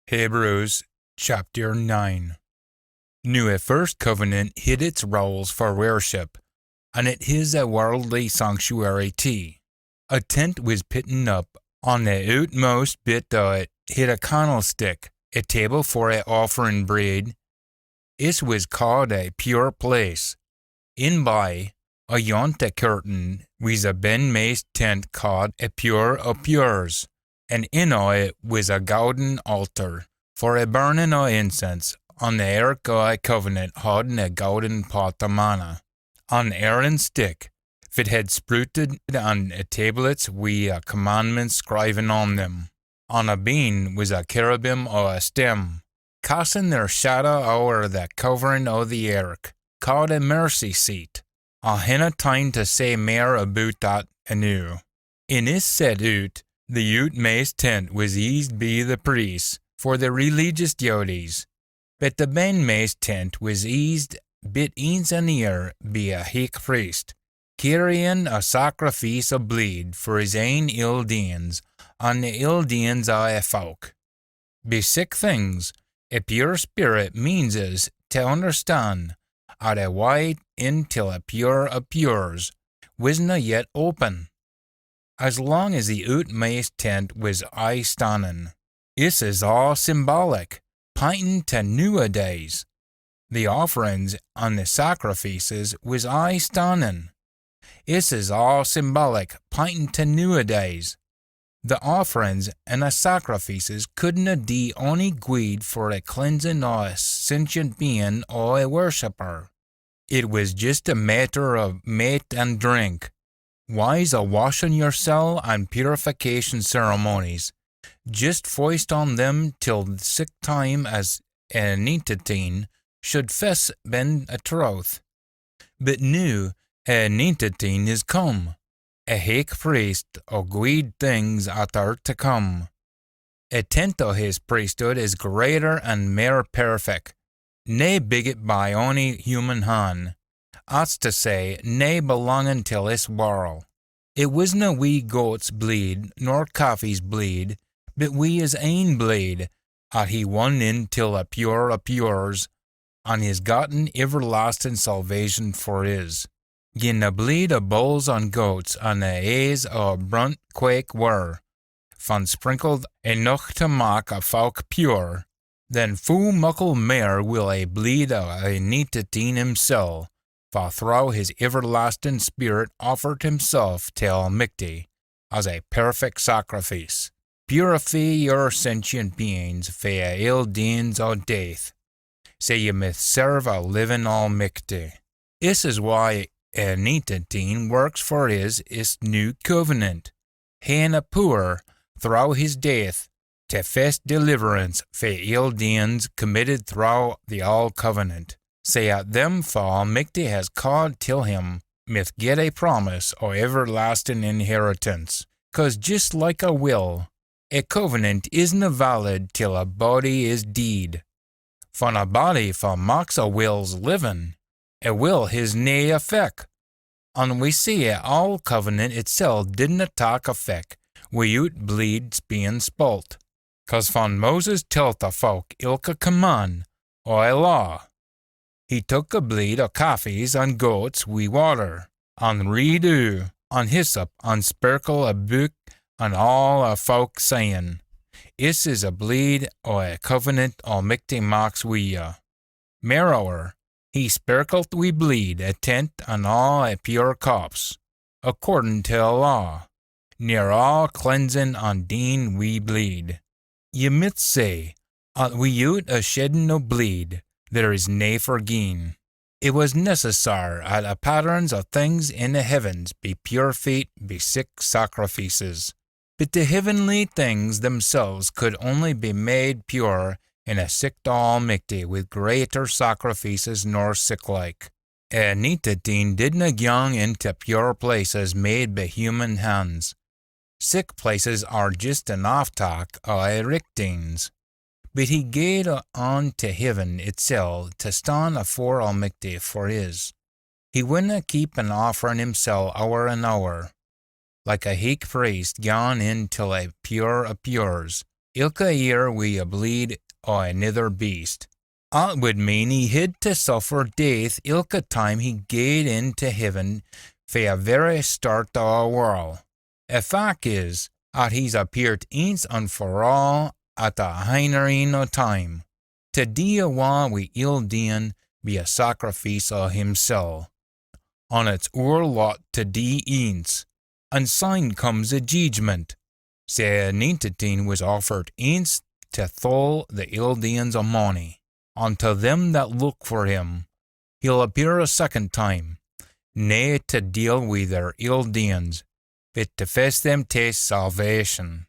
Hebrews chapter 9. Now a first covenant hid its roles for worship, and it is a worldly sanctuary too. A tent was pitten up, on the outmost bit o' it hid a candlestick, a table for a offering bread. It was called a pure place. In by, ayont a curtain, was a ben mace tent called a pure o' pures, and in it was a golden altar, for a burning o' incense, on the ark o' a covenant holding a golden pot o' manna. On Aaron's stick, it had sprouted on a tablets wi' a commandment scriven on them. On a beam was a cherubim o' a stem, casting their shadow o'er the covering o' the ark, called a mercy seat. I hinna time to say mair about that anew. In this set out, the outmace tent was used by the priests for the religious duties, but the benmace tent was used bit eens a year by a high priest, carrying a sacrifice of blood for his own ill deeds and the ill deeds of a folk. By sick things, a pure spirit means is to understand at a wide until a pure of pures wasna yet open. As long as the outmace tent was aye standing, this is all symbolic, pointing to newer days. The offerings and the sacrifices was aye standing. This is all symbolic, pointing to newer days. The offerings and the sacrifices couldn't do only Gweed for a cleansing of a sentient being or a worshipper. It was just a matter of meat and drink. Wise a washing yourself and purification ceremonies, just foist on them till the sick time as a neantiteen should fess been a troth. But new a neantiteen is come, a high priest o' Gweed things are to come. A tent o' his priesthood is greater and more perfect, nae bigot by ony human hand. That's to say, nae belonging to this world. It wasna we goat's bleed, nor calf's bleed, but we his ain bleed, at he won in till a pure of pures, and his gotten everlasting salvation for his. Gin the bleed of bulls and goats and the a's o' brunt quake were, van sprinkled enough to mak a folk pure, then fu muckle mair will a bleed o' a neantiteen himsel', for through his everlasting spirit offered himself to Almighty as a perfect sacrifice. Purify your sentient beings for ill deeds or death, so ye may serve a living Almighty. This is why a neantiteen works for his new covenant, haying a poor through his death to fetch deliverance for ill deeds committed through the old covenant. Say at them for Almighty has called till him mith get a promise o' everlasting inheritance. 'Cause just like a will, a covenant isna valid till a body is deed. For a body for mocks a will's living, a will has nae effect. And we see a all covenant itself didna tak effect without bleed's being spoilt. 'Cause von Moses tell't the folk ilka command o' a law, he took a bleed o' calfes and goats wi' water, and redo, and hyssop, and sparkle a book, and all a folk saying, "This is a bleed o' a covenant Almighty maks wi' you." Moreover, he sparkled wi' bleed a tent and all a pure corpse, according to a law, near all cleansing and dean wi' bleed. Ye might say, without a shedding o' bleed, there is nae forgien. It was necessary at a patterns of things in the heavens be purified by sick sacrifices. But the heavenly things themselves could only be made pure in a sick to Almighty with greater sacrifices nor sick-like. A neantiteen didna gang into pure places made by human hands. Sick places are just an off-talk o' a richtings. But he gaed on to heaven itself to stand afore Almighty for his. He wouldna keep an offering himself hour and hour. Like a high priest gone in till a pure of pures, ilka year wi a bleed o another beast. It would mean he had to suffer death ilka time he gaed into heaven for a very start o a whirl. A fact is, that he's appeared eens and for all at a hindering o time, to do awa wi ill doing be a sacrifice o himself. On its oor lot to do eens, and syne comes a judgment. Say 19 was offered eens to thole the ill doings o money. Unto them that look for him, he'll appear a second time, nae to deal with their ill doings, but to fetch them to salvation.